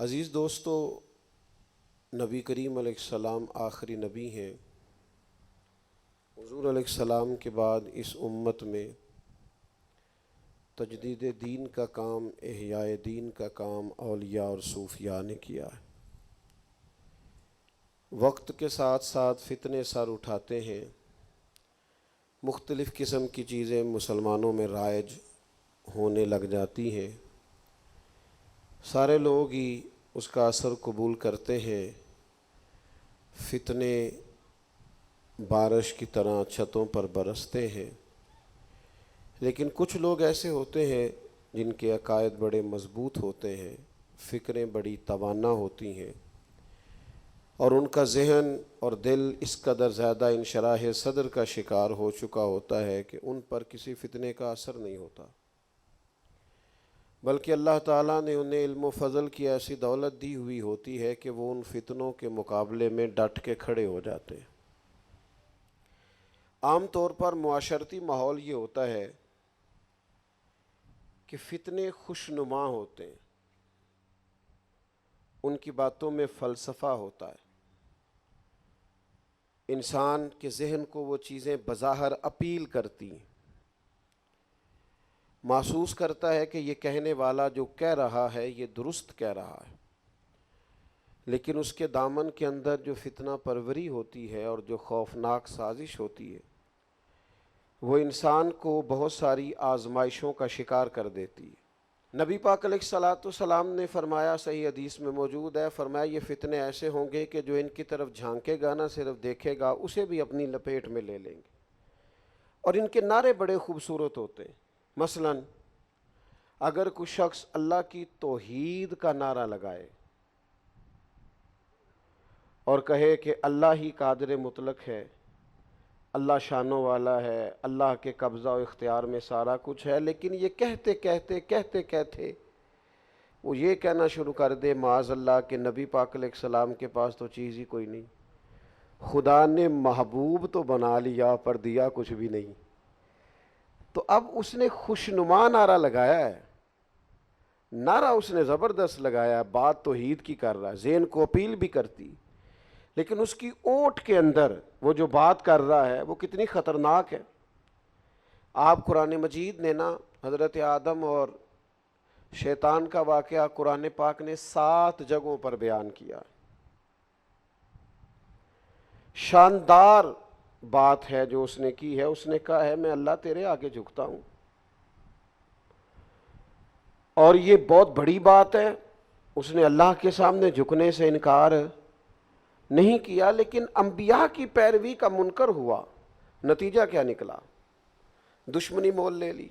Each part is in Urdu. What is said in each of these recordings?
عزیز دوستو، نبی کریم علیہ السلام آخری نبی ہیں۔ حضور علیہ السلام کے بعد اس امت میں تجدید دین کا کام، احیاء دین کا کام اولیاء اور صوفیاء نے کیا ہے۔ وقت کے ساتھ ساتھ فتنے سر اٹھاتے ہیں، مختلف قسم کی چیزیں مسلمانوں میں رائج ہونے لگ جاتی ہیں، سارے لوگ ہی اس کا اثر قبول کرتے ہیں، فتنے بارش کی طرح چھتوں پر برستے ہیں۔ لیکن کچھ لوگ ایسے ہوتے ہیں جن کے عقائد بڑے مضبوط ہوتے ہیں، فکریں بڑی توانا ہوتی ہیں، اور ان کا ذہن اور دل اس قدر زیادہ انشراح صدر کا شکار ہو چکا ہوتا ہے کہ ان پر کسی فتنے کا اثر نہیں ہوتا، بلکہ اللہ تعالیٰ نے انہیں علم و فضل کی ایسی دولت دی ہوئی ہوتی ہے کہ وہ ان فتنوں کے مقابلے میں ڈٹ کے کھڑے ہو جاتے ہیں۔ عام طور پر معاشرتی ماحول یہ ہوتا ہے کہ فتنے خوشنما ہوتے ہیں، ان کی باتوں میں فلسفہ ہوتا ہے، انسان کے ذہن کو وہ چیزیں بظاہر اپیل کرتی ہیں، محسوس کرتا ہے کہ یہ کہنے والا جو کہہ رہا ہے یہ درست کہہ رہا ہے، لیکن اس کے دامن کے اندر جو فتنہ پروری ہوتی ہے اور جو خوفناک سازش ہوتی ہے وہ انسان کو بہت ساری آزمائشوں کا شکار کر دیتی ہے۔ نبی پاک علیہ الصلاۃ والسلام نے فرمایا، صحیح حدیث میں موجود ہے، فرمایا یہ فتنے ایسے ہوں گے کہ جو ان کی طرف جھانکے گا نہ صرف دیکھے گا، اسے بھی اپنی لپیٹ میں لے لیں گے، اور ان کے نعرے بڑے خوبصورت ہوتے ہیں۔ مثلا اگر کوئی شخص اللہ کی توحید کا نعرہ لگائے اور کہے کہ اللہ ہی قادر مطلق ہے، اللہ شانوں والا ہے، اللہ کے قبضہ و اختیار میں سارا کچھ ہے، لیکن یہ کہتے کہتے وہ یہ کہنا شروع کر دے معاذ اللہ کہ نبی پاک علیہ السلام کے پاس تو چیز ہی کوئی نہیں، خدا نے محبوب تو بنا لیا پر دیا کچھ بھی نہیں، تو اب اس نے خوشنما نعرہ لگایا ہے، نعرہ اس نے زبردست لگایا، بات توحید کی کر رہا ہے، ذہن کو اپیل بھی کرتی، لیکن اس کی اوٹ کے اندر وہ جو بات کر رہا ہے وہ کتنی خطرناک ہے۔ آپ قرآن مجید نے نا حضرت آدم اور شیطان کا واقعہ قرآن پاک نے 7 جگہوں پر بیان کیا، شاندار بات ہے جو اس نے کی ہے۔ اس نے کہا ہے میں اللہ تیرے آگے جھکتا ہوں، اور یہ بہت بڑی بات ہے، اس نے اللہ کے سامنے جھکنے سے انکار نہیں کیا، لیکن انبیاء کی پیروی کا منکر ہوا، نتیجہ کیا نکلا؟ دشمنی مول لے لی۔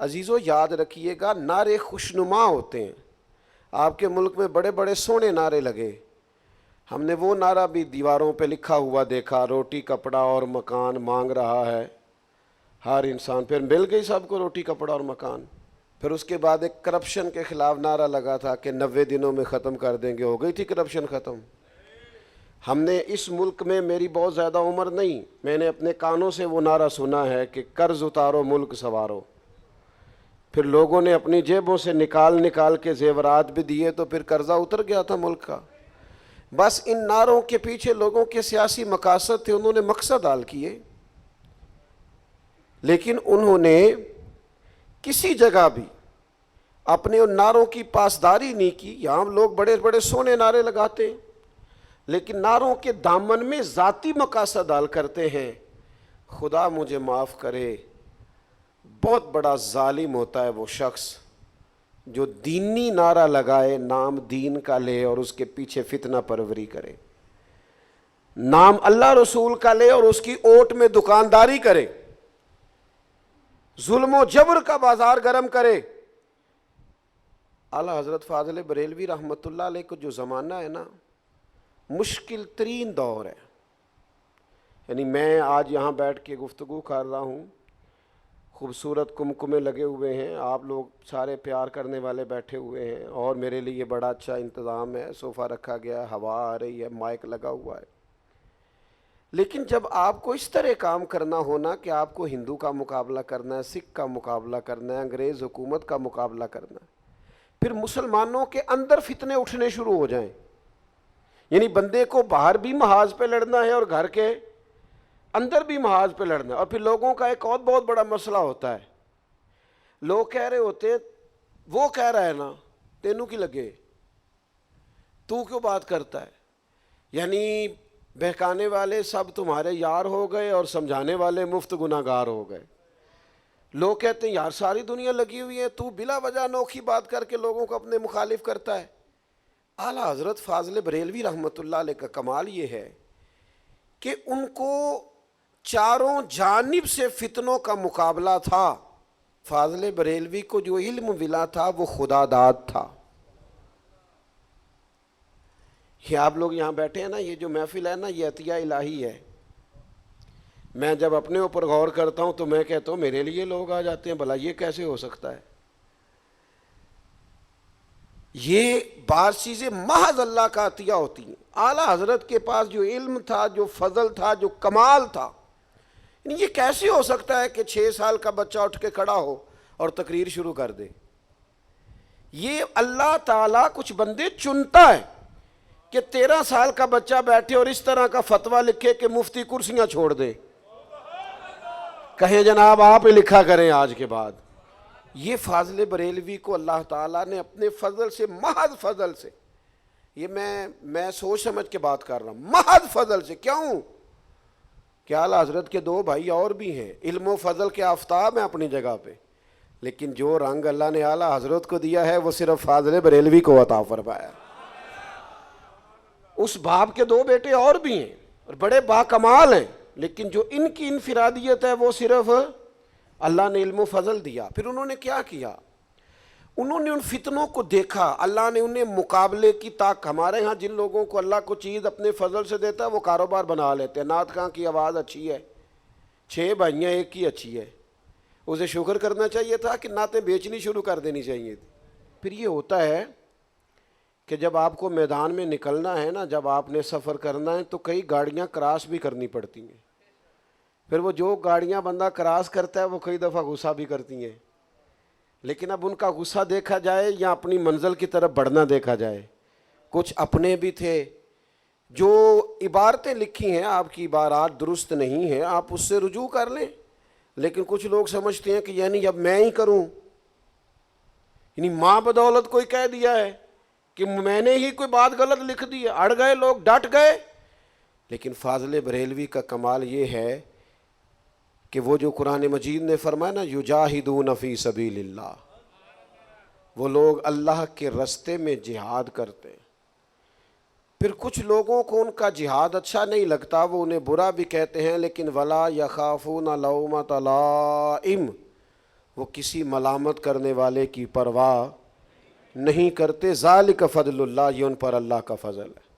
عزیزو یاد رکھیے گا، نعرے خوشنما ہوتے ہیں۔ آپ کے ملک میں بڑے بڑے سونے نعرے لگے، ہم نے وہ نعرہ بھی دیواروں پہ لکھا ہوا دیکھا، روٹی کپڑا اور مکان مانگ رہا ہے ہر انسان، پھر مل گئی سب کو روٹی کپڑا اور مکان۔ پھر اس کے بعد ایک کرپشن کے خلاف نعرہ لگا تھا کہ 90 دنوں میں ختم کر دیں گے، ہو گئی تھی کرپشن ختم۔ ہم نے اس ملک میں، میری بہت زیادہ عمر نہیں، میں نے اپنے کانوں سے وہ نعرہ سنا ہے کہ قرض اتارو ملک سنوارو، پھر لوگوں نے اپنی جیبوں سے نکال کے زیورات بھی دیے تو پھر قرضہ اتر گیا تھا ملک کا۔ بس ان نعروں کے پیچھے لوگوں کے سیاسی مقاصد تھے، انہوں نے مقصد حال کیے، لیکن انہوں نے کسی جگہ بھی اپنے ان نعروں کی پاسداری نہیں کی۔ یہاں لوگ بڑے بڑے سونے نعرے لگاتے ہیں، لیکن نعروں کے دامن میں ذاتی مقاصد حال کرتے ہیں۔ خدا مجھے معاف کرے، بہت بڑا ظالم ہوتا ہے وہ شخص جو دینی نعرہ لگائے، نام دین کا لے اور اس کے پیچھے فتنہ پروری کرے، نام اللہ رسول کا لے اور اس کی اوٹ میں دکانداری کرے، ظلم و جبر کا بازار گرم کرے۔ اعلیٰ حضرت فاضل بریلوی رحمۃ اللہ علیہ کو جو زمانہ ہے نا، مشکل ترین دور ہے۔ یعنی میں آج یہاں بیٹھ کے گفتگو کر رہا ہوں، خوبصورت کمکمے لگے ہوئے ہیں، آپ لوگ سارے پیار کرنے والے بیٹھے ہوئے ہیں، اور میرے لیے بڑا اچھا انتظام ہے، صوفہ رکھا گیا، ہوا آ رہی ہے، مائک لگا ہوا ہے۔ لیکن جب آپ کو اس طرح کام کرنا ہونا کہ آپ کو ہندو کا مقابلہ کرنا ہے، سکھ کا مقابلہ کرنا ہے، انگریز حکومت کا مقابلہ کرنا ہے، پھر مسلمانوں کے اندر فتنے اٹھنے شروع ہو جائیں، یعنی بندے کو باہر بھی محاذ پہ لڑنا ہے اور گھر کے اندر بھی محاذ پہ لڑنا ہے۔ اور پھر لوگوں کا ایک اور بہت بڑا مسئلہ ہوتا ہے، لوگ کہہ رہے ہوتے ہیں وہ کہہ رہا ہے نا، تینوں کی لگے، تو کیوں بات کرتا ہے؟ یعنی بہکانے والے سب تمہارے یار ہو گئے اور سمجھانے والے مفت گناہ گار ہو گئے۔ لوگ کہتے ہیں یار ساری دنیا لگی ہوئی ہے، تو بلا وجہ انوکھی بات کر کے لوگوں کو اپنے مخالف کرتا ہے۔ اعلیٰ حضرت فاضل بریلوی رحمۃ اللہ علیہ کا کمال یہ ہے کہ ان کو چاروں جانب سے فتنوں کا مقابلہ تھا۔ فاضل بریلوی کو جو علم ملا تھا وہ خدا داد تھا۔ یہ آپ لوگ یہاں بیٹھے ہیں نا، یہ جو محفل ہے نا، یہ عطیہ الہی ہے۔ میں جب اپنے اوپر غور کرتا ہوں تو میں کہتا ہوں میرے لیے لوگ آ جاتے ہیں، بھلا یہ کیسے ہو سکتا ہے؟ یہ بعض چیزیں محض اللہ کا عطیہ ہوتی ہیں۔ اعلیٰ حضرت کے پاس جو علم تھا، جو فضل تھا، جو کمال تھا، یہ کیسے ہو سکتا ہے کہ 6 سال کا بچہ اٹھ کے کھڑا ہو اور تقریر شروع کر دے؟ یہ اللہ تعالیٰ کچھ بندے چنتا ہے کہ 13 سال کا بچہ بیٹھے اور اس طرح کا فتویٰ لکھے کہ مفتی کرسیاں چھوڑ دے، کہیں جناب آپ ہی لکھا کریں آج کے بعد۔ یہ فاضل بریلوی کو اللہ تعالیٰ نے اپنے فضل سے، محض فضل سے، یہ میں سوچ سمجھ کے بات کر رہا ہوں، محض فضل سے۔ کیوں کہ اعلیٰ حضرت کے 2 بھائی اور بھی ہیں، علم و فضل کے آفتاب ہیں اپنی جگہ پہ، لیکن جو رنگ اللہ نے اعلیٰ حضرت کو دیا ہے وہ صرف فاضل بریلوی کو عطا فرمایا۔ اس باپ کے 2 بیٹے اور بھی ہیں اور بڑے باکمال ہیں، لیکن جو ان کی انفرادیت ہے وہ صرف اللہ نے علم و فضل دیا۔ پھر انہوں نے کیا کیا؟ انہوں نے ان فتنوں کو دیکھا، اللہ نے انہیں مقابلے کی طاقت۔ ہمارے ہاں جن لوگوں کو اللہ کو چیز اپنے فضل سے دیتا ہے وہ کاروبار بنا لیتے ہیں، نعت خاں کی آواز اچھی ہے، 6 بھائیاں ایک کی اچھی ہے، اسے شکر کرنا چاہیے تھا کہ نعتیں بیچنی شروع کر دینی چاہیے تھی۔ پھر یہ ہوتا ہے کہ جب آپ کو میدان میں نکلنا ہے نا، جب آپ نے سفر کرنا ہے تو کئی گاڑیاں کراس بھی کرنی پڑتی ہیں، پھر وہ جو گاڑیاں بندہ کراس کرتا ہے وہ کئی دفعہ غصہ بھی کرتی ہیں، لیکن اب ان کا غصہ دیکھا جائے یا اپنی منزل کی طرف بڑھنا دیکھا جائے۔ کچھ اپنے بھی تھے، جو عبارتیں لکھی ہیں آپ کی عبارات درست نہیں ہیں، آپ اس سے رجوع کر لیں، لیکن کچھ لوگ سمجھتے ہیں کہ یعنی اب میں ہی کروں، یعنی ماں بدولت کوئی کہہ دیا ہے کہ میں نے ہی کوئی بات غلط لکھ دی ہے، اڑ گئے لوگ، ڈٹ گئے۔ لیکن فاضل بریلوی کا کمال یہ ہے کہ وہ جو قرآن مجید نے فرمایا نا یجاہدون فی سبیل اللہ، وہ لوگ اللہ کے راستے میں جہاد کرتے ہیں۔ پھر کچھ لوگوں کو ان کا جہاد اچھا نہیں لگتا، وہ انہیں برا بھی کہتے ہیں، لیکن ولا یخافون لومۃ لائم، وہ کسی ملامت کرنے والے کی پرواہ نہیں کرتے۔ ذالک فضل اللہ، یہ ان پر اللہ کا فضل ہے،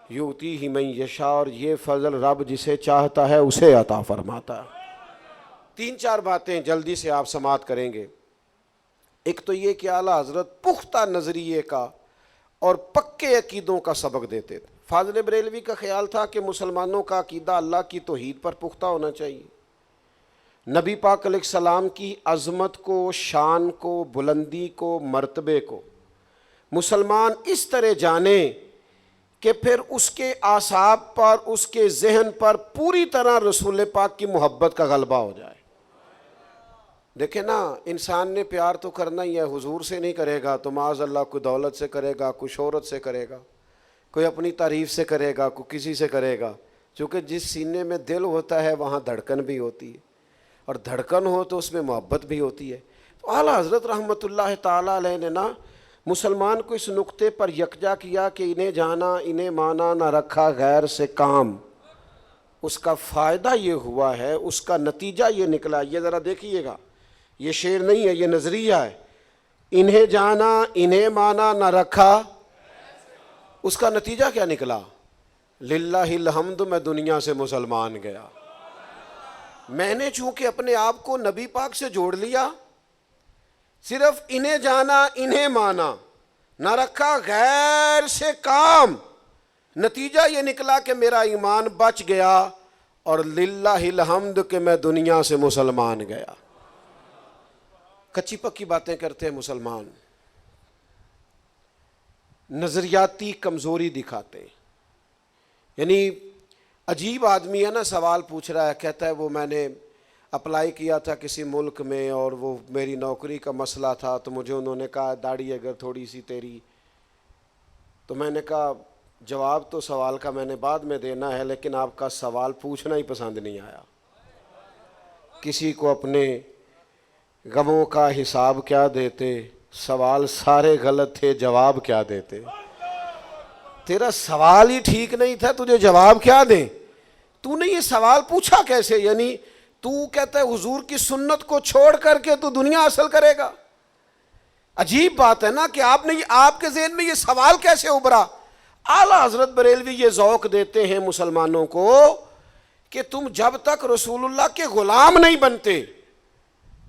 یؤتیہ من یشاء، اور یہ فضل رب جسے چاہتا ہے اسے عطا فرماتا ہے۔ 3-4 باتیں جلدی سے آپ سماعت کریں گے۔ ایک تو یہ کہ اعلیٰ حضرت پختہ نظریے کا اور پکے عقیدوں کا سبق دیتے تھے۔ فاضل بریلوی کا خیال تھا کہ مسلمانوں کا عقیدہ اللہ کی توحید پر پختہ ہونا چاہیے، نبی پاک علیہ السلام کی عظمت کو، شان کو، بلندی کو، مرتبے کو مسلمان اس طرح جانے کہ پھر اس کے اعصاب پر، اس کے ذہن پر پوری طرح رسول پاک کی محبت کا غلبہ ہو جائے۔ دیکھیں نا، انسان نے پیار تو کرنا ہی ہے، حضور سے نہیں کرے گا تو معاذ اللہ کوئی دولت سے کرے گا، کوئی شہرت سے کرے گا، کوئی اپنی تعریف سے کرے گا، کوئی کسی سے کرے گا، چونکہ جس سینے میں دل ہوتا ہے وہاں دھڑکن بھی ہوتی ہے، اور دھڑکن ہو تو اس میں محبت بھی ہوتی ہے۔ تو اعلیٰ حضرت رحمۃ اللہ تعالیٰ علیہ نے نا مسلمان کو اس نقطے پر یکجا کیا کہ انہیں جانا انہیں مانا، نہ رکھا غیر سے کام۔ اس کا فائدہ یہ ہوا ہے، اس کا نتیجہ یہ نکلا، یہ ذرا دیکھیے گا، یہ شعر نہیں ہے، یہ نظریہ ہے۔ انہیں جانا انہیں مانا، نہ رکھا، اس کا نتیجہ کیا نکلا؟ للہ الحمد، میں دنیا سے مسلمان گیا۔ میں نے چونکہ اپنے آپ کو نبی پاک سے جوڑ لیا، صرف انہیں جانا انہیں مانا، نہ رکھا غیر سے کام، نتیجہ یہ نکلا کہ میرا ایمان بچ گیا، اور للہ الحمد کہ میں دنیا سے مسلمان گیا۔ کچی پکی باتیں کرتے ہیں مسلمان، نظریاتی کمزوری دکھاتے ہیں. یعنی عجیب آدمی ہے نا, سوال پوچھ رہا ہے, کہتا ہے وہ میں نے اپلائی کیا تھا کسی ملک میں اور وہ میری نوکری کا مسئلہ تھا, تو مجھے انہوں نے کہا داڑھی اگر تھوڑی سی تیری, تو میں نے کہا جواب تو سوال کا میں نے بعد میں دینا ہے, لیکن آپ کا سوال پوچھنا ہی پسند نہیں آیا. کسی کو اپنے غموں کا حساب کیا دیتے, سوال سارے غلط تھے, جواب کیا دیتے. تیرا سوال ہی ٹھیک نہیں تھا, تجھے جواب کیا دیں؟ تو نے یہ سوال پوچھا کیسے؟ یعنی تو کہتا ہے حضور کی سنت کو چھوڑ کر کے تو دنیا حاصل کرے گا. عجیب بات ہے نا کہ آپ کے ذہن میں یہ سوال کیسے ابھرا. اعلیٰ حضرت بریلوی یہ ذوق دیتے ہیں مسلمانوں کو کہ تم جب تک رسول اللہ کے غلام نہیں بنتے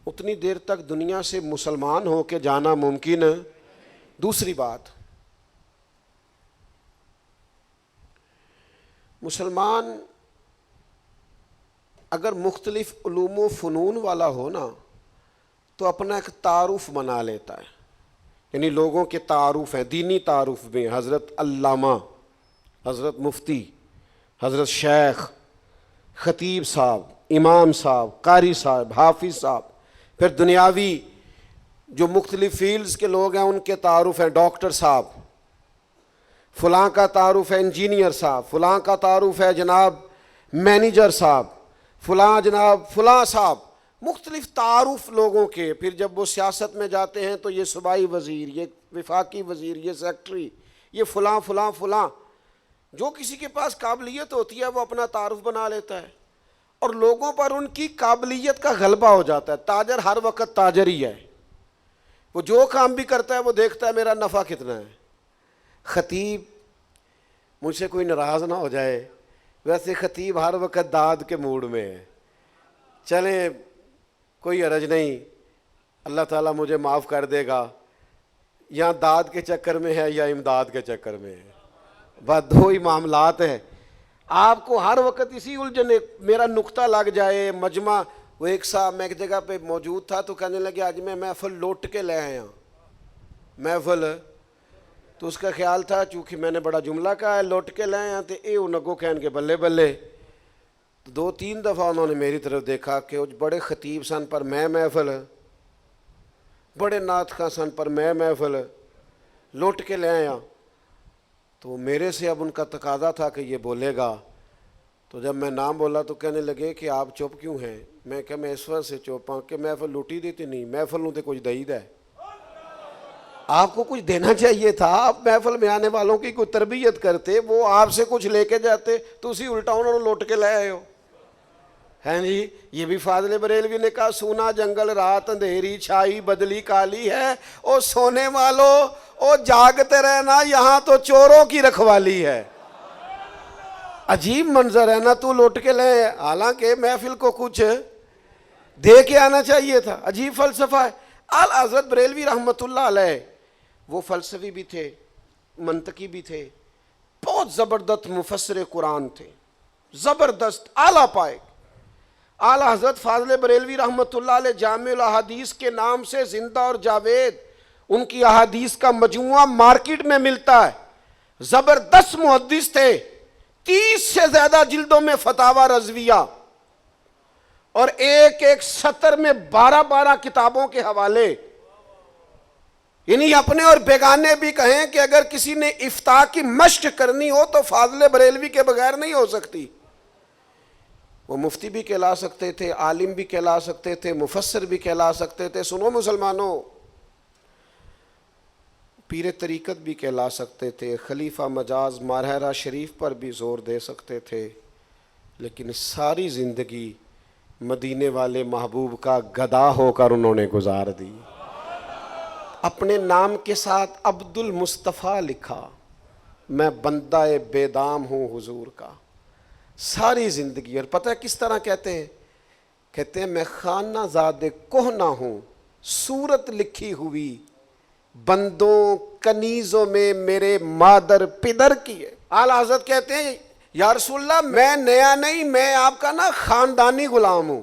اتنی دیر تک دنیا سے مسلمان ہو کے جانا ممکن. دوسری بات, مسلمان اگر مختلف علوم و فنون والا ہو نا تو اپنا ایک تعارف بنا لیتا ہے. یعنی لوگوں کے تعارف ہیں, دینی تعارف میں حضرت علامہ, حضرت مفتی, حضرت شیخ, خطیب صاحب, امام صاحب, قاری صاحب, حافظ صاحب. پھر دنیاوی جو مختلف فیلڈز کے لوگ ہیں ان کے تعارف ہیں, ڈاکٹر صاحب, فلاں کا تعارف ہے انجینئر صاحب, فلاں کا تعارف ہے جناب مینیجر صاحب, فلاں جناب فلاں صاحب. مختلف تعارف لوگوں کے. پھر جب وہ سیاست میں جاتے ہیں تو یہ صوبائی وزیر, یہ وفاقی وزیر, یہ سیکٹری, یہ فلاں فلاں فلاں. جو کسی کے پاس قابلیت ہوتی ہے وہ اپنا تعارف بنا لیتا ہے اور لوگوں پر ان کی قابلیت کا غلبہ ہو جاتا ہے. تاجر ہر وقت تاجر ہی ہے, وہ جو کام بھی کرتا ہے وہ دیکھتا ہے میرا نفع کتنا ہے. خطیب, مجھ سے کوئی ناراض نہ ہو جائے, ویسے خطیب ہر وقت داد کے موڈ میں ہے. چلیں کوئی حرج نہیں, اللہ تعالیٰ مجھے معاف کر دے گا. یا داد کے چکر میں ہے یا امداد کے چکر میں ہے, بس دو ہی معاملات ہیں. آپ کو ہر وقت اسی الجھن, میرا نقطہ لگ جائے. مجمع, وہ ایک صاحب میں ایک جگہ پہ موجود تھا تو کہنے لگے آج میں محفل لوٹ کے لے آیا. محفل تو اس کا خیال تھا چونکہ میں نے بڑا جملہ کہا ہے لوٹ کے لے آیا تو اے انگو کہن کے بلے بلے. تو 2-3 دفعہ انہوں نے میری طرف دیکھا کہ بڑے خطیب سن پر میں محفل, بڑے نعت خواں سن پر میں محفل لوٹ کے لے آیا. تو میرے سے اب ان کا تقاضا تھا کہ یہ بولے گا. تو جب میں نام بولا تو کہنے لگے کہ آپ چپ کیوں ہیں؟ میں کہ میں اس وجہ سے چپ ہوں کہ محفل لوٹی دیتی نہیں, محفل نوں تے کچھ دئید ہے. آپ کو کچھ دینا چاہیے تھا. آپ محفل میں آنے والوں کی کوئی تربیت کرتے, وہ آپ سے کچھ لے کے جاتے, تو اسی الٹا انہوں نے لوٹ کے لے آئے ہو. ہیں جی, یہ بھی فاضل بریلوی نے کہا سونا جنگل رات اندھیری چھائی بدلی کالی ہے, او سونے والو او جاگتے رہنا یہاں تو چوروں کی رکھوالی ہے. عجیب منظر ہے نا, تو لوٹ کے لے, حالانکہ محفل کو کچھ دے کے آنا چاہیے تھا. عجیب فلسفہ ہے. اعلیٰ حضرت بریلوی رحمۃ اللہ علیہ وہ فلسفی بھی تھے, منطقی بھی تھے, بہت زبردست مفسر قرآن تھے, زبردست اعلیٰ پائے. اعلیٰ حضرت فاضل بریلوی رحمۃ اللہ علیہ جامع الاحادیث کے نام سے زندہ اور جاوید ان کی احادیث کا مجموعہ مارکیٹ میں ملتا ہے. زبردست محدث تھے, 30 سے زیادہ جلدوں میں فتاوی رضویہ اور ایک سطر میں 12 کتابوں کے حوالے. یعنی اپنے اور بیگانے بھی کہیں کہ اگر کسی نے افتاء کی مشق کرنی ہو تو فاضل بریلوی کے بغیر نہیں ہو سکتی. وہ مفتی بھی کہلا سکتے تھے, عالم بھی کہلا سکتے تھے, مفسر بھی کہلا سکتے تھے. سنو مسلمانوں, پیر طریقت بھی کہلا سکتے تھے, خلیفہ مجاز ماہرہ شریف پر بھی زور دے سکتے تھے, لیکن ساری زندگی مدینے والے محبوب کا گدا ہو کر انہوں نے گزار دی. اپنے نام کے ساتھ عبد المصطفیٰ لکھا, میں بندہ بے دام ہوں حضور کا. ساری زندگی. اور پتہ ہے کس طرح کہتے ہیں؟ کہتے ہیں میں خانہ زاد کہنہ ہوں, صورت لکھی ہوئی بندوں کنیزوں میں میرے مادر پدر کی ہے. اعلیٰ حضرت کہتے ہیں یا رسول اللہ میں نیا نہیں, میں آپ کا نا خاندانی غلام ہوں.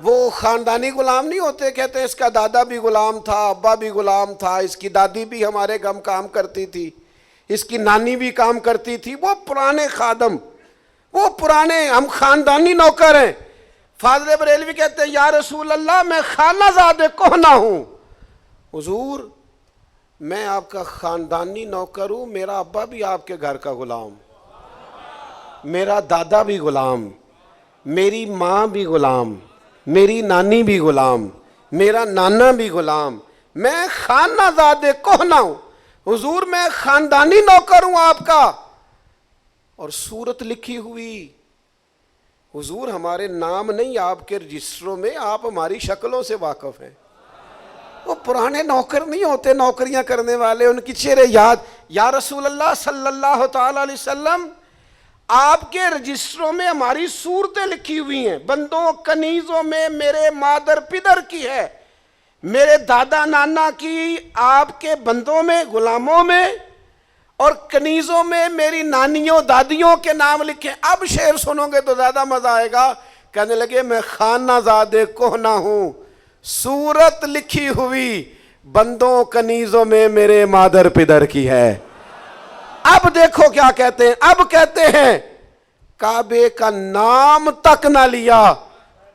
وہ خاندانی غلام نہیں ہوتے، کہتے ہیں اس کا دادا بھی غلام تھا، ابا بھی غلام تھا، اس کی دادی بھی ہمارے گھر کام کرتی تھی، اس کی نانی بھی کام کرتی تھی. وہ پرانے خادم، وہ پرانے، ہم خاندانی نوکر ہیں. فاضل بریلوی کہتے ہیں یا رسول اللہ میں خانہ زادے کہنا ہوں. حضور میں آپ کا خاندانی نوکر ہوں، میرا ابا بھی آپ کے گھر کا غلام، میرا دادا بھی غلام، میری ماں بھی غلام، میری نانی بھی غلام، میرا نانا بھی غلام، میں خانہ زادے کہنا ہوں. حضور میں خاندانی نوکر ہوں آپ کا. اور صورت لکھی ہوئی، حضور ہمارے نام نہیں آپ کے رجسٹروں میں، آپ ہماری شکلوں سے واقف ہیں. وہ پرانے نوکر نہیں ہوتے نوکریاں کرنے والے، ان کی چہرے یاد. یا رسول اللہ صلی اللہ تعالی علیہ وسلم آپ کے رجسٹروں میں ہماری صورتیں لکھی ہوئی ہیں، بندوں کنیزوں میں میرے مادر پدر کی ہے، میرے دادا نانا کی آپ کے بندوں میں غلاموں میں، اور کنیزوں میں میری نانیوں دادیوں کے نام لکھے. اب شعر سنو گے تو زیادہ مزہ آئے گا. کہنے لگے میں خانہ زادے کہنا ہوں، صورت لکھی ہوئی بندوں کنیزوں میں میرے مادر پدر کی ہے. اب دیکھو کیا کہتے ہیں، اب کہتے ہیں کعبے کا نام تک نہ لیا،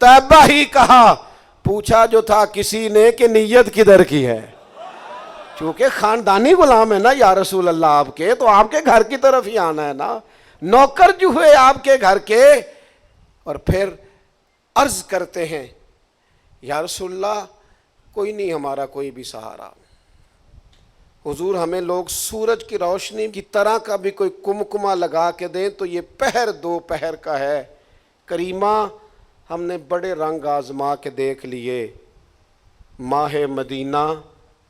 طیبہ ہی کہا، پوچھا جو تھا کسی نے کہ نیت کدھر کی ہے. چونکہ خاندانی غلام ہے نا یا رسول اللہ آپ کے، تو آپ کے گھر کی طرف ہی آنا ہے نا، نوکر جو ہوئے آپ کے گھر کے. اور پھر عرض کرتے ہیں یا رسول اللہ کوئی نہیں ہمارا کوئی بھی سہارا. حضور ہمیں لوگ سورج کی روشنی کی طرح کا بھی کوئی کمکما لگا کے دیں تو یہ پہر دو پہر کا ہے. کریمہ ہم نے بڑے رنگ آزما کے دیکھ لیے، ماہ مدینہ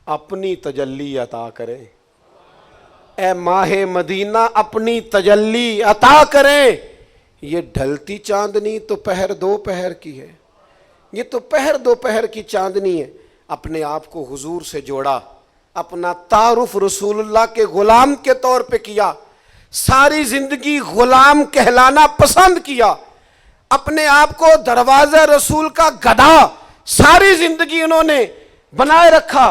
اپنی تجلی عطا کرے. اے ماہ مدینہ اپنی تجلی عطا کرے. یہ ڈھلتی چاندنی تو پہر دو پہر کی ہے، یہ تو پہر دو پہر کی چاندنی ہے. اپنے آپ کو حضور سے جوڑا، اپنا تعارف رسول اللہ کے غلام کے طور پہ کیا، ساری زندگی غلام کہلانا پسند کیا، اپنے آپ کو دروازہ رسول کا گدھا ساری زندگی انہوں نے بنائے رکھا.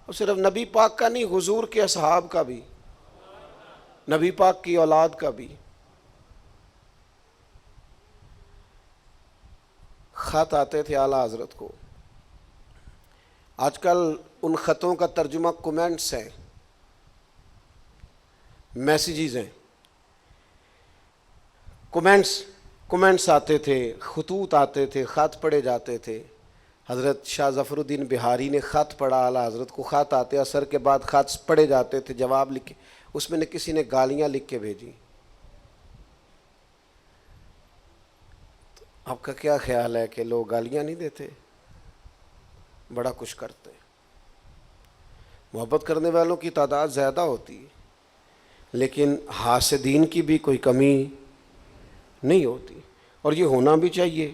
اور صرف نبی پاک کا نہیں، حضور کے اصحاب کا بھی، نبی پاک کی اولاد کا بھی. خط آتے تھے اعلیٰ حضرت کو. آج کل ان خطوں کا ترجمہ کومنٹس ہیں، میسیجز ہیں، کومنٹس آتے تھے، خطوط آتے تھے، خط پڑھے جاتے تھے. حضرت شاہ ظفر الدین بہاری نے خط پڑھا اعلیٰ حضرت کو، خط آتے، عصر کے بعد خط پڑھے جاتے تھے، جواب لکھے. اس میں نے کسی نے گالیاں لکھ کے بھیجی. آپ کا کیا خیال ہے کہ لوگ گالیاں نہیں دیتے؟ بڑا کچھ کرتے. محبت کرنے والوں کی تعداد زیادہ ہوتی ہے، لیکن حاسدین کی بھی کوئی کمی نہیں ہوتی، اور یہ ہونا بھی چاہیے.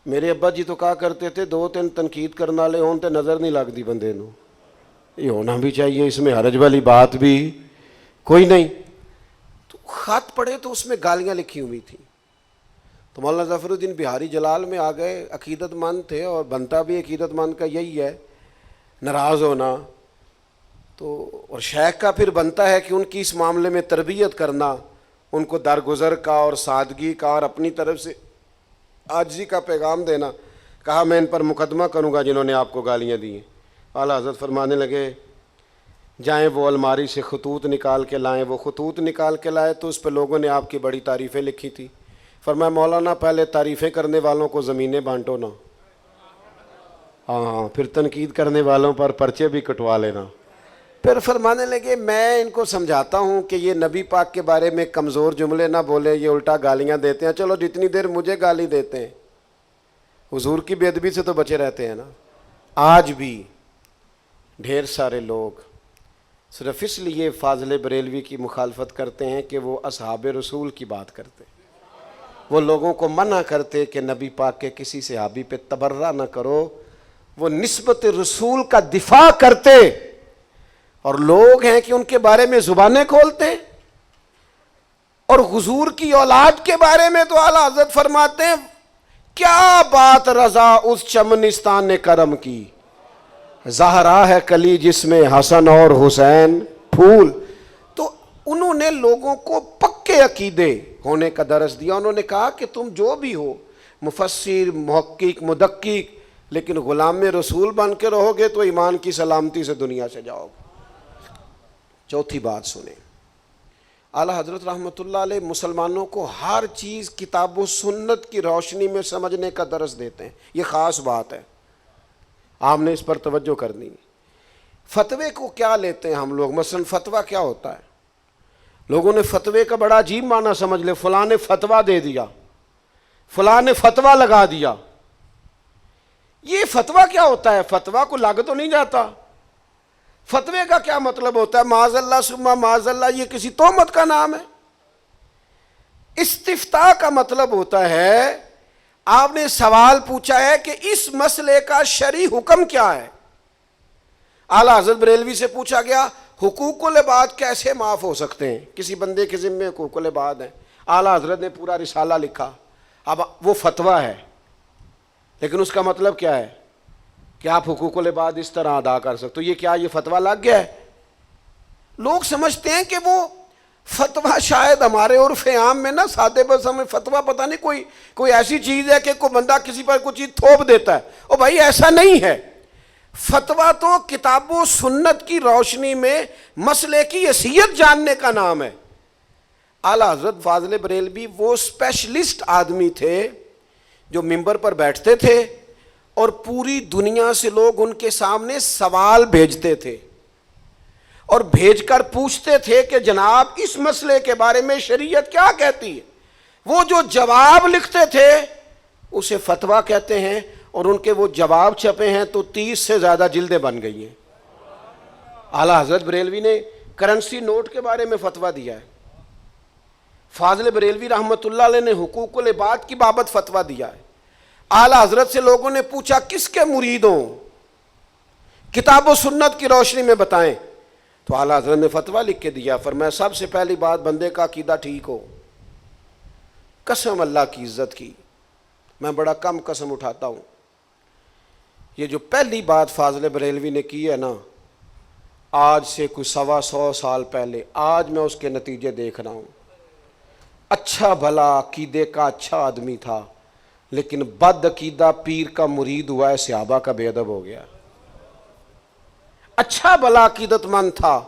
میرے ابا جی تو کہا کرتے تھے دو تین تنقید کرنے والے ہوں تے نظر نہیں لگتی بندے نو. یہ ہونا بھی چاہیے، اس میں حرج والی بات بھی کوئی نہیں. تو خط پڑھے تو اس میں گالیاں لکھی ہوئی تھیں. تو مولانا ظفر الدین بہاری جلال میں آ گئے، عقیدت مند تھے، اور بنتا بھی عقیدت مند کا یہی ہے ناراض ہونا. تو اور شیخ کا پھر بنتا ہے کہ ان کی اس معاملے میں تربیت کرنا، ان کو درگزر کا اور سادگی کا اور اپنی طرف سے عاجزی کا پیغام دینا. کہا میں ان پر مقدمہ کروں گا جنہوں نے آپ کو گالیاں دی ہیں. اعلیٰ حضرت فرمانے لگے جائیں وہ الماری سے خطوط نکال کے لائیں. وہ خطوط نکال کے لائے تو اس پہ لوگوں نے آپ کی بڑی تعریفیں لکھی تھی. فرمایا مولانا پہلے تعریفیں کرنے والوں کو زمینیں بانٹو نا، ہاں پھر تنقید کرنے والوں پر پرچے بھی کٹوا لینا. پھر فرمانے لگے میں ان کو سمجھاتا ہوں کہ یہ نبی پاک کے بارے میں کمزور جملے نہ بولیں، یہ الٹا گالیاں دیتے ہیں. چلو جتنی دیر مجھے گالی دیتے ہیں، حضور کی بے ادبی سے تو بچے رہتے ہیں نا. آج بھی ڈھیر سارے لوگ صرف اس لیے فاضل بریلوی کی مخالفت کرتے ہیں کہ وہ اصحاب رسول کی بات کرتے، وہ لوگوں کو منع کرتے کہ نبی پاک کے کسی صحابی پہ تبرہ نہ کرو. وہ نسبت رسول کا دفاع کرتے، اور لوگ ہیں کہ ان کے بارے میں زبانیں کھولتے. اور حضور کی اولاد کے بارے میں تو اعلیٰ حضرت فرماتے ہیں کیا بات رضا اس چمنستان نے کرم کی، زہرا ہے کلی جس میں حسن اور حسین پھول۔ تو انہوں نے لوگوں کو پکے عقیدے ہونے کا درس دیا۔ انہوں نے کہا کہ تم جو بھی ہو، مفسر، محقق، مدقق، لیکن غلام رسول بن کے رہو گے تو ایمان کی سلامتی سے دنیا سے جاؤ گے۔ چوتھی بات سنیں، اعلیٰ حضرت رحمۃ اللہ علیہ مسلمانوں کو ہر چیز کتاب و سنت کی روشنی میں سمجھنے کا درس دیتے ہیں۔ یہ خاص بات ہے، آپ نے اس پر توجہ کرنی۔ فتوے کو کیا لیتے ہیں ہم لوگ؟ مثلا فتویٰ کیا ہوتا ہے؟ لوگوں نے فتوے کا بڑا عجیب معنی سمجھ لے، فلاں نے فتویٰ دے دیا، فلاں نے فتویٰ لگا دیا۔ یہ فتویٰ کیا ہوتا ہے؟ فتویٰ کو لگ تو نہیں جاتا۔ فتوے کا کیا مطلب ہوتا ہے؟ معاذ اللہ ثم معاذ اللہ، یہ کسی تہمت کا نام ہے۔ استفتاء کا مطلب ہوتا ہے آپ نے سوال پوچھا ہے کہ اس مسئلے کا شرعی حکم کیا ہے۔ اعلیٰ حضرت بریلوی سے پوچھا گیا حقوق العباد کیسے معاف ہو سکتے ہیں؟ کسی بندے کے ذمے حقوق العباد ہیں، اعلیٰ حضرت نے پورا رسالہ لکھا۔ اب وہ فتویٰ ہے، لیکن اس کا مطلب کیا ہے کہ آپ حقوق العباد اس طرح ادا کر سکتے ہو۔ یہ کیا یہ فتویٰ لگ گیا ہے؟ لوگ سمجھتے ہیں کہ وہ فتویٰ شاید ہمارے عرف عام میں نا سادے بس ہمیں فتویٰ پتہ نہیں کوئی ایسی چیز ہے کہ کوئی بندہ کسی پر کوئی چیز تھوپ دیتا ہے۔ او بھائی ایسا نہیں ہے، فتویٰ تو کتاب و سنت کی روشنی میں مسئلے کی حیثیت جاننے کا نام ہے۔ اعلیٰ حضرت فاضل بریلوی وہ اسپیشلسٹ آدمی تھے جو ممبر پر بیٹھتے تھے اور پوری دنیا سے لوگ ان کے سامنے سوال بھیجتے تھے اور بھیج کر پوچھتے تھے کہ جناب اس مسئلے کے بارے میں شریعت کیا کہتی ہے۔ وہ جو جواب لکھتے تھے اسے فتویٰ کہتے ہیں، اور ان کے وہ جواب چھپے ہیں تو 30 سے زیادہ جلدیں بن گئی ہیں۔ اعلیٰ حضرت بریلوی نے کرنسی نوٹ کے بارے میں فتویٰ دیا ہے، فاضل بریلوی رحمۃ اللہ علیہ نے حقوق العباد کی بابت فتویٰ دیا ہے۔ اعلیٰ حضرت سے لوگوں نے پوچھا کس کے مرید ہوں، کتاب و سنت کی روشنی میں بتائیں، تو اعلیٰ حضرت نے فتویٰ لکھ کے دیا، فرمایا سب سے پہلی بات بندے کا عقیدہ ٹھیک ہو۔ قسم اللہ کی عزت کی، میں بڑا کم قسم اٹھاتا ہوں، یہ جو پہلی بات فاضل بریلوی نے کی ہے نا، آج سے کوئی 125 سال پہلے، آج میں اس کے نتیجے دیکھ رہا ہوں۔ اچھا بھلا عقیدے کا اچھا آدمی تھا، لیکن بد عقیدہ پیر کا مرید ہوا ہے، صحابہ کا بے ادب ہو گیا۔ اچھا بھلا عقیدت مند تھا،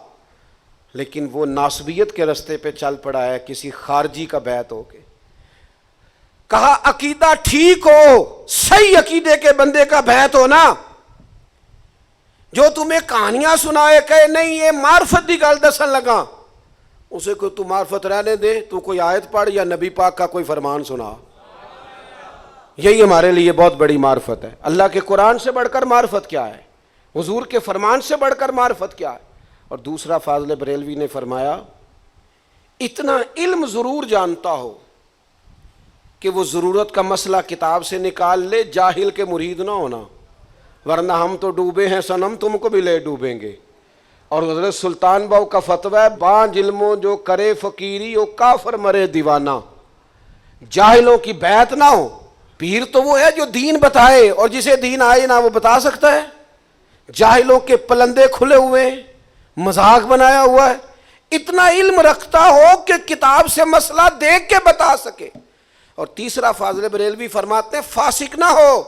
لیکن وہ ناسبیت کے رستے پہ چل پڑا ہے، کسی خارجی کا بیعت ہو کے۔ کہا عقیدہ ٹھیک ہو، صحیح عقیدے کے بندے کا بیعت ہو نا، جو تمہیں کہانیاں سنائے کہ نہیں یہ معرفت دی گل دسن لگا، اسے کوئی تو معرفت رہنے دے، تو کوئی آیت پڑھ یا نبی پاک کا کوئی فرمان سنا۔ یہی ہمارے لیے بہت بڑی معرفت ہے۔ اللہ کے قرآن سے بڑھ کر معرفت کیا ہے؟ حضور کے فرمان سے بڑھ کر معرفت کیا ہے؟ اور دوسرا فاضل بریلوی نے فرمایا اتنا علم ضرور جانتا ہو کہ وہ ضرورت کا مسئلہ کتاب سے نکال لے، جاہل کے مرید نہ ہونا، ورنہ ہم تو ڈوبے ہیں صنم، تم کو بھی لے ڈوبیں گے۔ اور حضرت سلطان باؤ کا فتویٰ ہے بانج علموں جو کرے فقیری او کافر مرے دیوانہ، جاہلوں کی بیعت نہ ہو۔ پیر تو وہ ہے جو دین بتائے، اور جسے دین آئے نہ وہ بتا سکتا ہے۔ جاہلوں کے پلندے کھلے ہوئے ہیں، مذاق بنایا ہوا ہے، اتنا علم رکھتا ہو کہ کتاب سے مسئلہ دیکھ کے بتا سکے۔ اور تیسرا فاضل بریلوی فرماتے ہیں فاسق نہ ہو،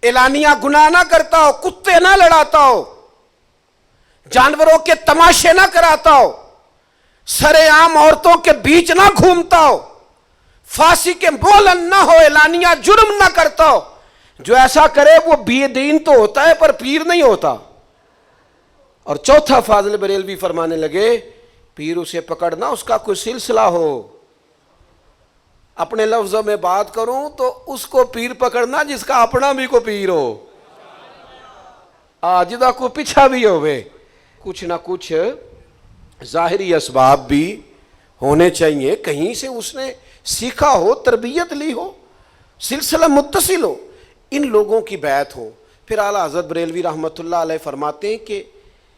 اعلانیہ گناہ نہ کرتا ہو، کتے نہ لڑاتا ہو، جانوروں کے تماشے نہ کراتا ہو، سرے عام عورتوں کے بیچ نہ گھومتا ہو، فاسق بولن نہ ہو، اعلانیہ جرم نہ کرتا ہو۔ جو ایسا کرے وہ بے دین تو ہوتا ہے پر پیر نہیں ہوتا۔ اور چوتھا فاضل بریلوی فرمانے لگے پیر اسے پکڑنا اس کا کوئی سلسلہ ہو، اپنے لفظوں میں بات کروں تو اس کو پیر پکڑنا جس کا اپنا بھی کو پیر ہو، جدا کو پیچھا بھی ہوئے۔ کچھ نہ کچھ ظاہری اسباب بھی ہونے چاہیے، کہیں سے اس نے سیکھا ہو، تربیت لی ہو، سلسلہ متصل ہو، ان لوگوں کی بیعت ہو۔ پھر اعلیٰ حضرت بریلوی رحمۃ اللہ علیہ فرماتے ہیں کہ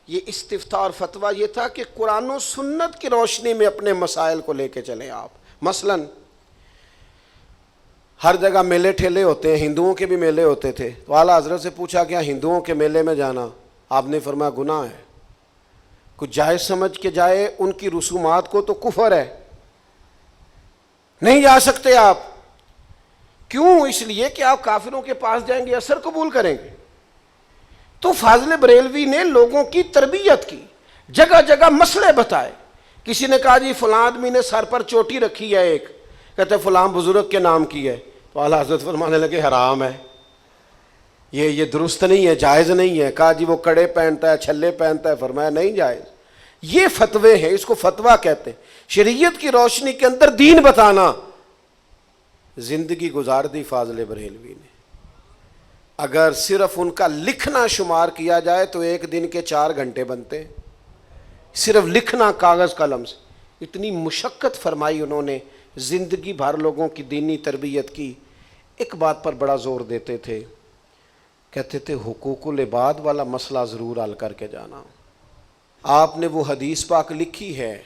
یہ استفتاء اور فتویٰ یہ تھا کہ قرآن و سنت کی روشنی میں اپنے مسائل کو لے کے چلیں آپ۔ مثلاً ہر جگہ میلے ٹھیلے ہوتے ہیں، ہندوؤں کے بھی میلے ہوتے تھے، تو اعلیٰ حضرت سے پوچھا کیا ہندوؤں کے میلے میں جانا؟ آپ نے فرمایا گناہ ہے، کچھ جائز سمجھ کے جائے، ان کی رسومات کو تو کفر ہے، نہیں جا سکتے آپ۔ کیوں؟ اس لیے کہ آپ کافروں کے پاس جائیں گے، اثر قبول کریں گے۔ تو فاضل بریلوی نے لوگوں کی تربیت کی، جگہ جگہ مسئلے بتائے۔ کسی نے کہا جی فلاں آدمی نے سر پر چوٹی رکھی ہے ایک، کہتے فلاں بزرگ کے نام کی ہے، تو اعلیٰ حضرت فرمانے لگے حرام ہے، یہ درست نہیں ہے، جائز نہیں ہے۔ کہا جی وہ کڑے پہنتا ہے، چھلے پہنتا ہے، فرمایا نہیں جائز۔ یہ فتوے ہیں، اس کو فتویٰ کہتے ہیں۔ شریعت کی روشنی کے اندر دین بتانا، زندگی گزار دی فاضل بریلوی نے۔ اگر صرف ان کا لکھنا شمار کیا جائے تو ایک دن کے 4 گھنٹے بنتے، صرف لکھنا کاغذ قلم سے۔ اتنی مشقت فرمائی انہوں نے، زندگی بھر لوگوں کی دینی تربیت کی۔ ایک بات پر بڑا زور دیتے تھے، کہتے تھے حقوق العباد والا مسئلہ ضرور حل کر کے جانا۔ آپ نے وہ حدیث پاک لکھی ہے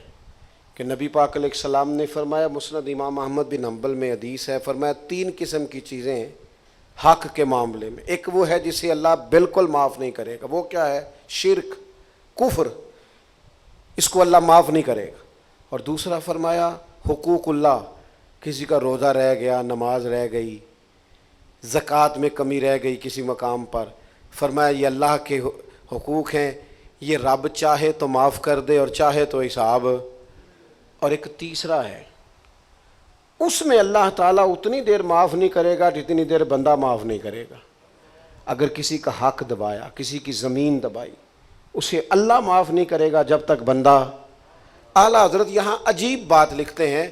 کہ نبی پاک علیہ السلام نے فرمایا، مسند امام احمد بن حنبل میں حدیث ہے، فرمایا 3 قسم کی چیزیں ہیں حق کے معاملے میں۔ ایک وہ ہے جسے اللہ بالکل معاف نہیں کرے گا، وہ کیا ہے؟ شرک، کفر، اس کو اللہ معاف نہیں کرے گا۔ اور دوسرا فرمایا حقوق اللہ، کسی کا روزہ رہ گیا، نماز رہ گئی، زکوٰۃ میں کمی رہ گئی کسی مقام پر، فرمایا یہ اللہ کے حقوق ہیں، یہ رب چاہے تو معاف کر دے اور چاہے تو حساب۔ اور ایک تیسرا ہے، اس میں اللہ تعالیٰ اتنی دیر معاف نہیں کرے گا جتنی دیر بندہ معاف نہیں کرے گا۔ اگر کسی کا حق دبایا، کسی کی زمین دبائی، اسے اللہ معاف نہیں کرے گا جب تک بندہ۔ اعلیٰ حضرت یہاں عجیب بات لکھتے ہیں،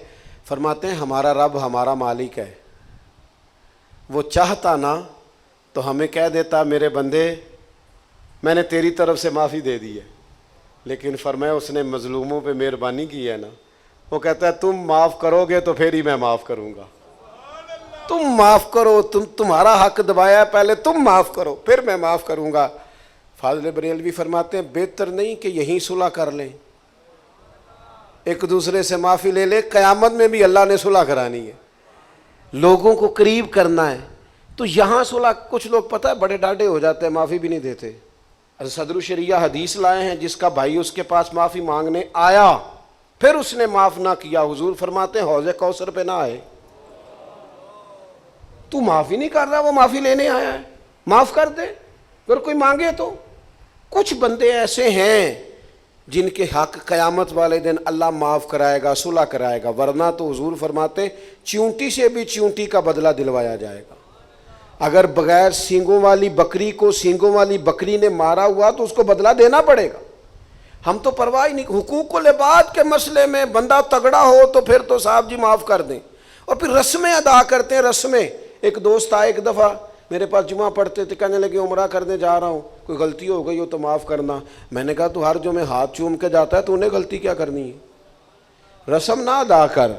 فرماتے ہیں ہمارا رب ہمارا مالک ہے، وہ چاہتا نا تو ہمیں کہہ دیتا میرے بندے میں نے تیری طرف سے معافی دے دی ہے، لیکن فرمایا اس نے مظلوموں پہ مہربانی کی ہے نا، وہ کہتا ہے تم معاف کرو گے تو پھر ہی میں معاف کروں گا، تم معاف کرو، تمہارا حق دبایا ہے، پہلے تم معاف کرو پھر میں معاف کروں گا۔ فاضل بریلوی فرماتے ہیں بہتر نہیں کہ یہیں صلح کر لیں، ایک دوسرے سے معافی لے لے، قیامت میں بھی اللہ نے صلح کرانی ہے، لوگوں کو قریب کرنا ہے، تو یہاں صلح۔ کچھ لوگ پتہ ہے بڑے ڈاڈے ہو جاتے ہیں، معافی بھی نہیں دیتے۔ صدر الشریعہ حدیث لائے ہیں، جس کا بھائی اس کے پاس معافی مانگنے آیا پھر اس نے معاف نہ کیا، حضور فرماتے ہیں حوض کوثر پہ نہ آئے۔ تو معافی نہیں کر رہا، وہ معافی لینے آیا ہے، معاف کر دے اگر کوئی مانگے تو۔ کچھ بندے ایسے ہیں جن کے حق قیامت والے دن اللہ معاف کرائے گا، صلح کرائے گا، ورنہ تو حضور فرماتے چیونٹی سے بھی چیونٹی کا بدلہ دلوایا جائے گا۔ اگر بغیر سینگوں والی بکری کو سینگوں والی بکری نے مارا ہوا تو اس کو بدلہ دینا پڑے گا۔ ہم تو پرواہ ہی نہیں، حقوق العباد کے مسئلے میں بندہ تگڑا ہو تو پھر تو صاحب جی معاف کر دیں، اور پھر رسمیں ادا کرتے ہیں۔ رسمیں، ایک دوست آئے ایک دفعہ میرے پاس جمعہ پڑھتے تھے، کہنے لگے عمرہ کرنے جا رہا ہوں، کوئی غلطی ہو گئی ہو تو معاف کرنا۔ میں نے کہا تو ہر جو میں ہاتھ چوم کے جاتا ہے تو انہیں غلطی کیا کرنی ہے؟ رسم نہ ادا کر،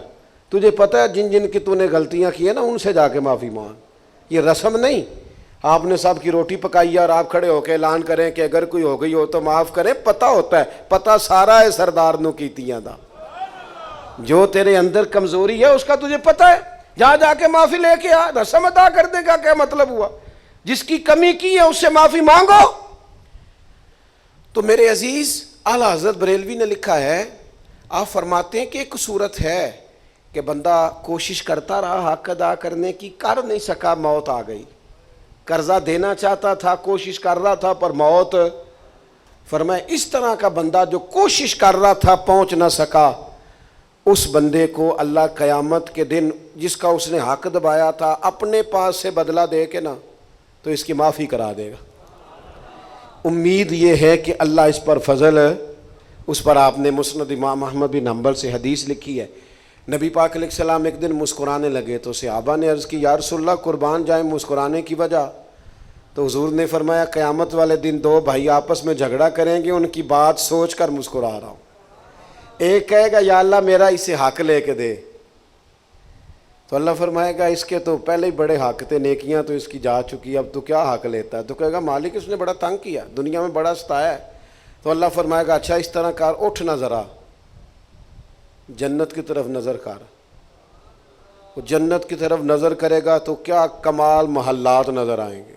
تجھے پتہ ہے جن جن کی تو نے غلطیاں کی ہیں نا ان سے جا کے معافی مانگ، یہ رسم نہیں۔ آپ نے سب کی روٹی پکائی ہے اور آپ کھڑے ہو کے اعلان کریں کہ اگر کوئی ہو گئی ہو تو معاف کریں، پتہ ہوتا ہے، پتہ سارا ہے سردار نو کیتیاں دا، جو تیرے اندر کمزوری ہے اس کا تجھے پتہ ہے، جا کے معافی لے کے آ، رسم ادا کر دے گا، کیا مطلب ہوا؟ جس کی کمی کی ہے اس سے معافی مانگو۔ تو میرے عزیز اعلیٰ حضرت بریلوی نے لکھا ہے، آپ فرماتے ہیں کہ ایک صورت ہے کہ بندہ کوشش کرتا رہا حق ادا کرنے کی، کر نہیں سکا، موت آ گئی، قرضہ دینا چاہتا تھا، کوشش کر رہا تھا پر موت۔ فرمایا اس طرح کا بندہ جو کوشش کر رہا تھا پہنچ نہ سکا، اس بندے کو اللہ قیامت کے دن جس کا اس نے حق دبایا تھا اپنے پاس سے بدلہ دے کے نا تو اس کی معافی کرا دے گا۔ امید یہ ہے کہ اللہ اس پر فضل ہے۔ اس پر آپ نے مسند امام احمد بن حنبل سے حدیث لکھی ہے، نبی پاک علیہ السلام ایک دن مسکرانے لگے تو صحابہ نے عرض کی یا رسول اللہ قربان جائیں مسکرانے کی وجہ؟ تو حضور نے فرمایا قیامت والے دن 2 بھائی آپس میں جھگڑا کریں گے، ان کی بات سوچ کر مسکرا رہا ہوں۔ ایک کہے گا یا اللہ میرا اسے حق لے کے دے، تو اللہ فرمائے گا اس کے تو پہلے ہی بڑے حق تھے، نیکیاں تو اس کی جا چکی، اب تو کیا حق لیتا ہے؟ تو کہے گا مالک اس نے بڑا تنگ کیا، دنیا میں بڑا ستایا ہے۔ تو اللہ فرمائے گا اچھا اس طرح کر، اٹھ نہ ذرا جنت کی طرف نظر کر، وہ جنت کی طرف نظر کرے گا تو کیا کمال محلات نظر آئیں گے.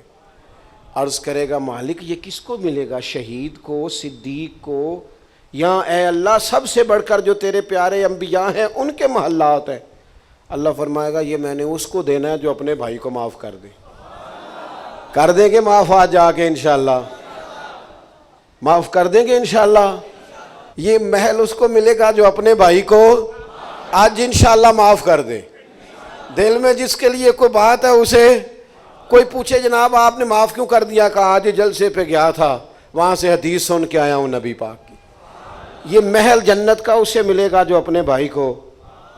عرض کرے گا مالک یہ کس کو ملے گا؟ شہید کو، صدیق کو، یا اے اللہ سب سے بڑھ کر جو تیرے پیارے انبیاء ہیں ان کے محلات ہیں. اللہ فرمائے گا یہ میں نے اس کو دینا ہے جو اپنے بھائی کو معاف کر دے. کر دیں گے معاف آج جا کے انشاءاللہ؟ معاف کر دیں گے انشاءاللہ؟ یہ محل اس کو ملے گا جو اپنے بھائی کو آج انشاءاللہ معاف کر دے. دل میں جس کے لیے کوئی بات ہے اسے کوئی پوچھے جناب آپ نے معاف کیوں کر دیا؟ کہا آج جلسے پہ گیا تھا وہاں سے حدیث سن کے آیا ہوں نبی پاک کی. یہ محل جنت کا اسے ملے گا جو اپنے بھائی کو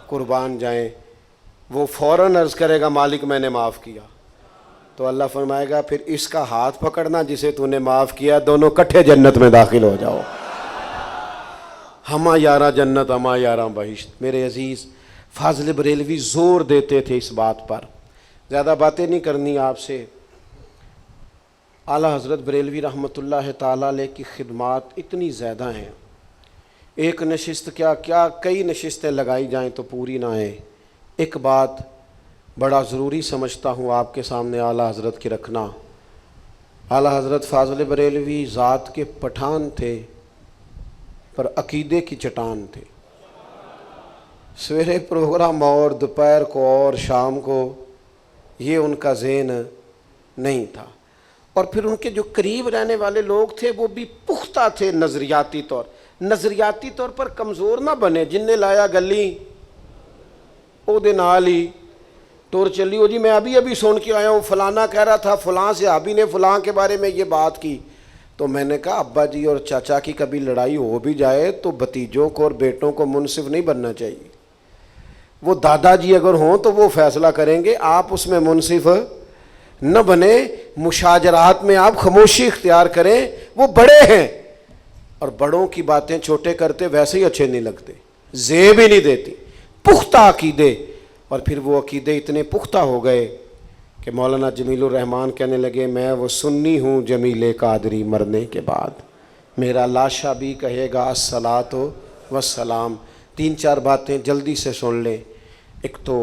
قربان جائیں. وہ فوراً عرض کرے گا مالک میں نے معاف کیا. تو اللہ فرمائے گا پھر اس کا ہاتھ پکڑنا جسے تو نے معاف کیا، دونوں کٹھے جنت میں داخل ہو جاؤ. ہما یارہ جنت ہما یارہ بہشت. میرے عزیز فاضل بریلوی زور دیتے تھے اس بات پر. زیادہ باتیں نہیں کرنی آپ سے. اعلیٰ حضرت بریلوی رحمۃ اللہ تعالیٰ علیہ کی خدمات اتنی زیادہ ہیں، ایک نشست کیا کئی نشستیں لگائی جائیں تو پوری نہ آئیں. ایک بات بڑا ضروری سمجھتا ہوں آپ کے سامنے اعلیٰ حضرت کی رکھنا. اعلیٰ حضرت فاضل بریلوی ذات کے پٹھان تھے پر عقیدے کی چٹان تھے. سویرے پروگرام اور دوپہر کو اور شام کو یہ ان کا ذہن نہیں تھا. اور پھر ان کے جو قریب رہنے والے لوگ تھے وہ بھی پختہ تھے نظریاتی طور پر کمزور نہ بنے. جن نے لایا گلی او دے نال ہی ٹور چلی ہو جی میں ابھی سن کے آیا ہوں فلانا کہہ رہا تھا فلاں سے آبی نے فلاں کے بارے میں یہ بات کی. تو میں نے کہا ابا جی اور چاچا کی کبھی لڑائی ہو بھی جائے تو بھتیجوں کو اور بیٹوں کو منصف نہیں بننا چاہیے. وہ دادا جی اگر ہوں تو وہ فیصلہ کریں گے، آپ اس میں منصف نہ بنے. مشاجرات میں آپ خاموشی اختیار کریں. وہ بڑے ہیں اور بڑوں کی باتیں چھوٹے کرتے ویسے ہی اچھے نہیں لگتے، زیب ہی نہیں دیتی. پختہ عقیدے. اور پھر وہ عقیدے اتنے پختہ ہو گئے کہ مولانا جمیل الرحمان کہنے لگے میں وہ سنی ہوں جمیل قادری مرنے کے بعد میرا لاشا بھی کہے گا الصلاۃ والسلام. 3-4 باتیں جلدی سے سن لیں. ایک تو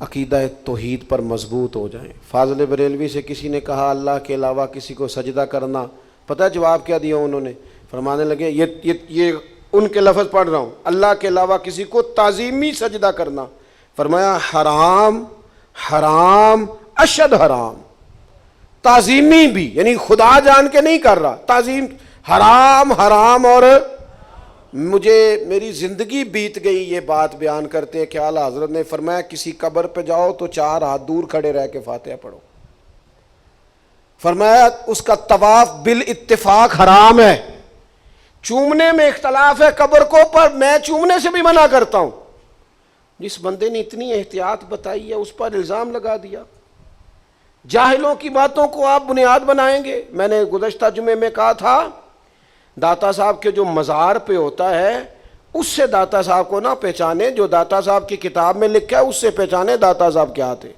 عقیدہ توحید پر مضبوط ہو جائیں. فاضل بریلوی سے کسی نے کہا اللہ کے علاوہ کسی کو سجدہ کرنا، پتہ جواب کیا دیا انہوں نے؟ فرمانے لگے یہ ان کے لفظ پڑھ رہا ہوں، اللہ کے علاوہ کسی کو تعظیمی سجدہ کرنا. فرمایا حرام حرام اشد حرام. تعظیمی بھی یعنی خدا جان کے نہیں کر رہا، تعظیم حرام حرام. اور مجھے میری زندگی بیت گئی یہ بات بیان کرتے ہیں کہ اعلیٰ حضرت نے فرمایا کسی قبر پہ جاؤ تو 4 ہاتھ دور کھڑے رہ کے فاتحہ پڑھو. فرمایا اس کا طواف بالاتفاق حرام ہے. چومنے میں اختلاف ہے قبر کو، پر میں چومنے سے بھی منع کرتا ہوں. جس بندے نے اتنی احتیاط بتائی ہے اس پر الزام لگا دیا. جاہلوں کی باتوں کو آپ بنیاد بنائیں گے. میں نے گزشتہ جمعے میں کہا تھا داتا صاحب کے جو مزار پہ ہوتا ہے اس سے داتا صاحب کو نہ پہچانے، جو داتا صاحب کی کتاب میں لکھا ہے اس سے پہچانے داتا صاحب کیا تھے.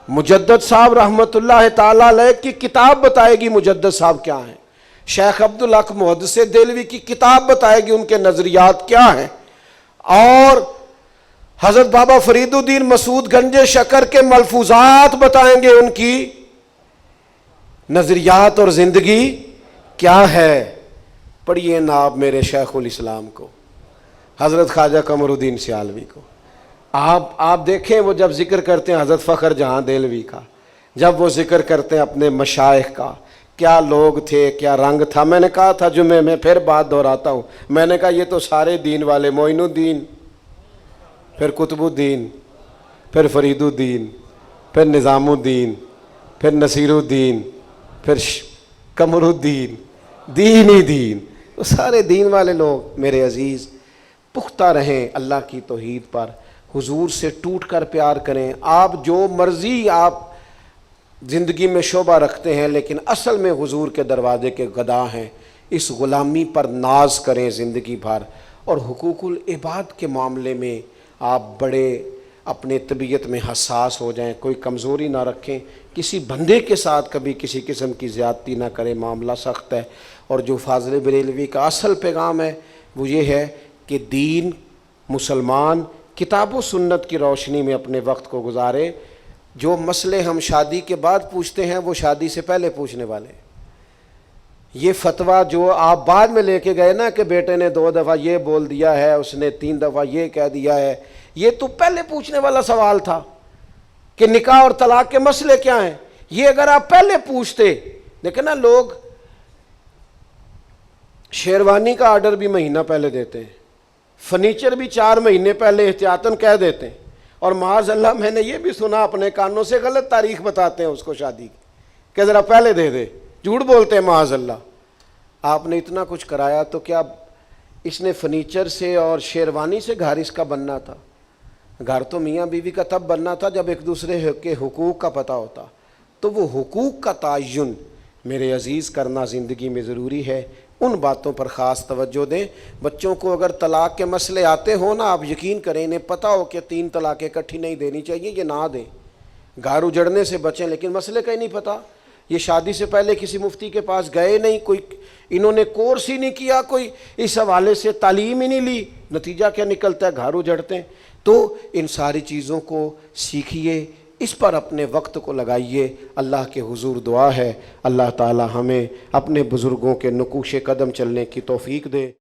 مجدد صاحب رحمۃ اللہ تعالی علیہ کی کتاب بتائے گی مجدد صاحب کیا ہیں. شیخ عبدالحق محدث دہلوی کی کتاب بتائے گی ان کے نظریات کیا ہیں. اور حضرت بابا فرید الدین مسعود گنج شکر کے ملفوظات بتائیں گے ان کی نظریات اور زندگی کیا ہے. پڑھیے ناب میرے شیخ الاسلام کو، حضرت خواجہ قمر الدین سیالوی کو. آپ دیکھیں وہ جب ذکر کرتے ہیں حضرت فخر جہاں دہلوی کا، جب وہ ذکر کرتے ہیں اپنے مشائخ کا، کیا لوگ تھے، کیا رنگ تھا. میں نے کہا تھا جمعے میں، پھر بات دہراتا ہوں، میں نے کہا یہ تو سارے دین والے، معین الدین، پھر قطب الدین، پھر فرید الدین، پھر نظام الدین، پھر نصیر الدین، پھر قمر الدین، دین ہی دین. وہ سارے دین والے لوگ. میرے عزیز پختہ رہیں اللہ کی توحید پر، حضور سے ٹوٹ کر پیار کریں. آپ جو مرضی آپ زندگی میں شعبہ رکھتے ہیں لیکن اصل میں حضور کے دروازے کے گدا ہیں. اس غلامی پر ناز کریں زندگی بھر. اور حقوق العباد کے معاملے میں آپ بڑے اپنے طبیعت میں حساس ہو جائیں، کوئی کمزوری نہ رکھیں، کسی بندے کے ساتھ کبھی کسی قسم کی زیادتی نہ کریں. معاملہ سخت ہے. اور جو فاضل بریلوی کا اصل پیغام ہے وہ یہ ہے کہ دین مسلمان کتاب و سنت کی روشنی میں اپنے وقت کو گزاریں. جو مسئلے ہم شادی کے بعد پوچھتے ہیں وہ شادی سے پہلے پوچھنے والے ہیں. یہ فتویٰ جو آپ بعد میں لے کے گئے نا کہ بیٹے نے 2 دفعہ یہ بول دیا ہے، اس نے 3 دفعہ یہ کہہ دیا ہے، یہ تو پہلے پوچھنے والا سوال تھا کہ نکاح اور طلاق کے مسئلے کیا ہیں. یہ اگر آپ پہلے پوچھتے. دیکھیں نا، لوگ شیروانی کا آرڈر بھی مہینہ پہلے دیتے ہیں، فرنیچر بھی 4 مہینے پہلے احتیاطاً کہہ دیتے ہیں، اور معاذ اللہ میں نے یہ بھی سنا اپنے کانوں سے غلط تاریخ بتاتے ہیں اس کو شادی کی کہ ذرا پہلے دے دے. جھوٹ بولتے ہیں معاذ اللہ. آپ نے اتنا کچھ کرایا تو کیا اس نے فرنیچر سے اور شیروانی سے گھر اس کا بننا تھا؟ گھر تو میاں بیوی کا تب بننا تھا جب ایک دوسرے کے حقوق کا پتہ ہوتا. تو وہ حقوق کا تعین میرے عزیز کرنا زندگی میں ضروری ہے. ان باتوں پر خاص توجہ دیں. بچوں کو اگر طلاق کے مسئلے آتے ہوں نا، آپ یقین کریں انہیں پتہ ہو کہ 3 طلاقیں اکٹھی نہیں دینی چاہیے، یہ نہ دیں. گھر اجڑنے سے بچیں. لیکن مسئلے کا ہی نہیں پتہ. یہ شادی سے پہلے کسی مفتی کے پاس گئے نہیں، کوئی انہوں نے کورس ہی نہیں کیا، کوئی اس حوالے سے تعلیم ہی نہیں لی. نتیجہ کیا نکلتا ہے؟ گھر اجڑتے ہیں. تو ان ساری چیزوں کو سیکھیے، اس پر اپنے وقت کو لگائیے. اللہ کے حضور دعا ہے اللہ تعالی ہمیں اپنے بزرگوں کے نقوش قدم چلنے کی توفیق دے.